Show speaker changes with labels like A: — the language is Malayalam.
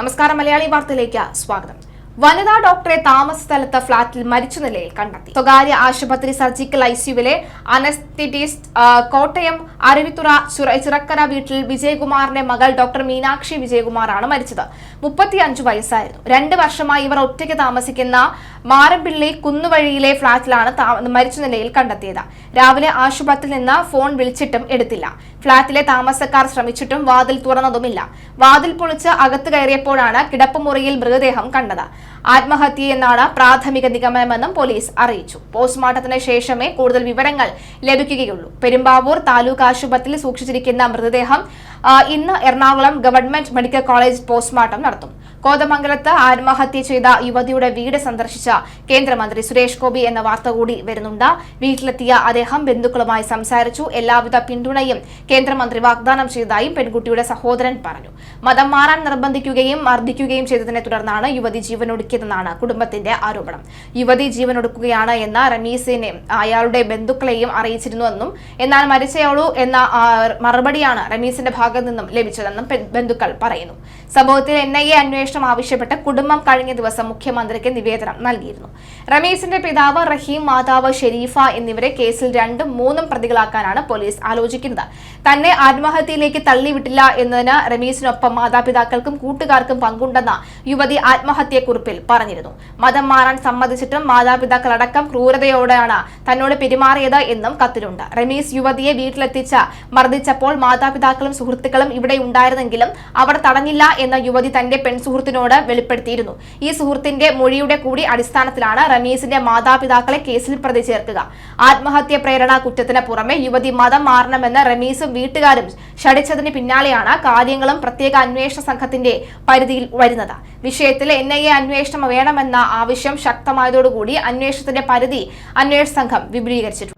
A: നമസ്കാരം, മലയാളി വാർത്തയിലേക്ക് സ്വാഗതം. വനിതാ ഡോക്ടറെ താമസ സ്ഥലത്ത് ഫ്ളാറ്റിൽ മരിച്ച നിലയിൽ കണ്ടെത്തി. സ്വകാര്യ ആശുപത്രി സർജിക്കൽ ഐസിയുവിലെ അനസ്തറ്റിസ്റ്റ് കോട്ടയം അരുവിത്തുറ ചിറക്കര വീട്ടിൽ വിജയകുമാറിന്റെ മകൾ ഡോക്ടർ മീനാക്ഷി വിജയകുമാറാണ് മരിച്ചത്. 35 വയസ്സായിരുന്നു. 2 വർഷമായി ഇവർ ഒറ്റയ്ക്ക് താമസിക്കുന്ന മാരമ്പിള്ളി കുന്നുവഴിയിലെ ഫ്ളാറ്റിലാണ് മരിച്ച നിലയിൽ കണ്ടെത്തിയത്. രാവിലെ ആശുപത്രിയിൽ നിന്ന് ഫോൺ വിളിച്ചിട്ടും എടുത്തില്ല. ഫ്ളാറ്റിലെ താമസക്കാർ ശ്രമിച്ചിട്ടും വാതിൽ തുറന്നതുമില്ല. വാതിൽ പൊളിച്ച് അകത്ത് കയറിയപ്പോഴാണ് കിടപ്പുമുറിയിൽ മൃതദേഹം കണ്ടത്. ആത്മഹത്യയെന്നാണ് പ്രാഥമിക നിഗമനമെന്നും പോലീസ് അറിയിച്ചു. പോസ്റ്റ്മോർട്ടത്തിന് ശേഷമേ കൂടുതൽ വിവരങ്ങൾ ലഭിക്കുകയുള്ളൂ. പെരുമ്പാവൂർ താലൂക്ക് ആശുപത്രിയിൽ സൂക്ഷിച്ചിരിക്കുന്ന മൃതദേഹം ഇന്ന് Ernakulam government medical college postmortem നടത്തും. കോതമംഗലത്ത് ആത്മഹത്യ ചെയ്ത യുവതിയുടെ വീട് സന്ദർശിച്ച കേന്ദ്രമന്ത്രി സുരേഷ് ഗോപി എന്ന വാർത്ത കൂടി വരുന്നുണ്ട്. വീട്ടിലെത്തിയ അദ്ദേഹം ബന്ധുക്കളുമായി സംസാരിച്ചു. എല്ലാവിധ പിന്തുണയും കേന്ദ്രമന്ത്രി വാഗ്ദാനം ചെയ്തതായും പെൺകുട്ടിയുടെ സഹോദരൻ പറഞ്ഞു. മതം മാറാൻ നിർബന്ധിക്കുകയും മർദ്ദിക്കുകയും ചെയ്തതിനെ തുടർന്നാണ് യുവതി ജീവനൊടുക്കിയതെന്നാണ് കുടുംബത്തിന്റെ ആരോപണം. യുവതി ജീവനൊടുക്കുകയാണ് എന്ന റമീസിനെ അയാളുടെ ബന്ധുക്കളെയും അറിയിച്ചിരുന്നുവെന്നും എന്നാൽ മരിച്ചയാളൂ എന്ന മറുപടിയാണ് റമീസിന്റെ ഭാഗത്തു നിന്നും ലഭിച്ചതെന്നും ബന്ധുക്കൾ പറയുന്നു. സംഭവത്തിൽ NIA അന്വേഷണം ആവശ്യപ്പെട്ട് കുടുംബം കഴിഞ്ഞ ദിവസം മുഖ്യമന്ത്രിക്ക് നിവേദനം നൽകിയിരുന്നു. റമീസിന്റെ പിതാവ് റഹീം, മാതാവ് ഷെരീഫ എന്നിവരെ കേസിൽ 2ഉം 3ഉം പ്രതികളാക്കാനാണ് പോലീസ് ആലോചിക്കുന്നത്. തന്നെ ആത്മഹത്യയിലേക്ക് തള്ളിവിട്ടില്ല എന്നതിന് റമീസിനൊപ്പം മാതാപിതാക്കൾക്കും കൂട്ടുകാർക്കും പങ്കുണ്ടെന്ന യുവതി ആത്മഹത്യക്കുറിപ്പിൽ പറഞ്ഞിരുന്നു. മതം മാറാൻ സമ്മതിച്ചിട്ടും മാതാപിതാക്കളടക്കം ക്രൂരതയോടെയാണ് തന്നോട് പെരുമാറിയത് എന്നും കത്തിലുണ്ട്. റമീസ് യുവതിയെ വീട്ടിലെത്തിച്ച് മർദ്ദിച്ചപ്പോൾ മാതാപിതാക്കളും സുഹൃത്തുക്കളും ഇവിടെ ഉണ്ടായിരുന്നെങ്കിലും അവർ തടഞ്ഞില്ല എന്ന യുവതി തന്റെ പെൺസുഹൃത്തിനോട് വെളിപ്പെടുത്തിയിരുന്നു. ഈ സുഹൃത്തിന്റെ മൊഴിയുടെ കൂടി അടിസ്ഥാനത്തിലാണ് റമീസിന്റെ മാതാപിതാക്കളെ കേസിൽ പ്രതി ചേർക്കുക. ആത്മഹത്യ പ്രേരണ കുറ്റത്തിന് പുറമെ യുവതി മതം മാറണമെന്ന് റമീസും വീട്ടുകാരും ശഠിച്ചതിന് പിന്നാലെയാണ് കാര്യങ്ങളും പ്രത്യേക അന്വേഷണ സംഘത്തിന്റെ പരിധിയിൽ വരുന്നത്. വിഷയത്തിൽ NIA അന്വേഷണം വേണമെന്ന ആവശ്യം ശക്തമായതോടുകൂടി അന്വേഷണത്തിന്റെ പരിധി അന്വേഷണ സംഘം വിപുലീകരിച്ചിട്ടുണ്ട്.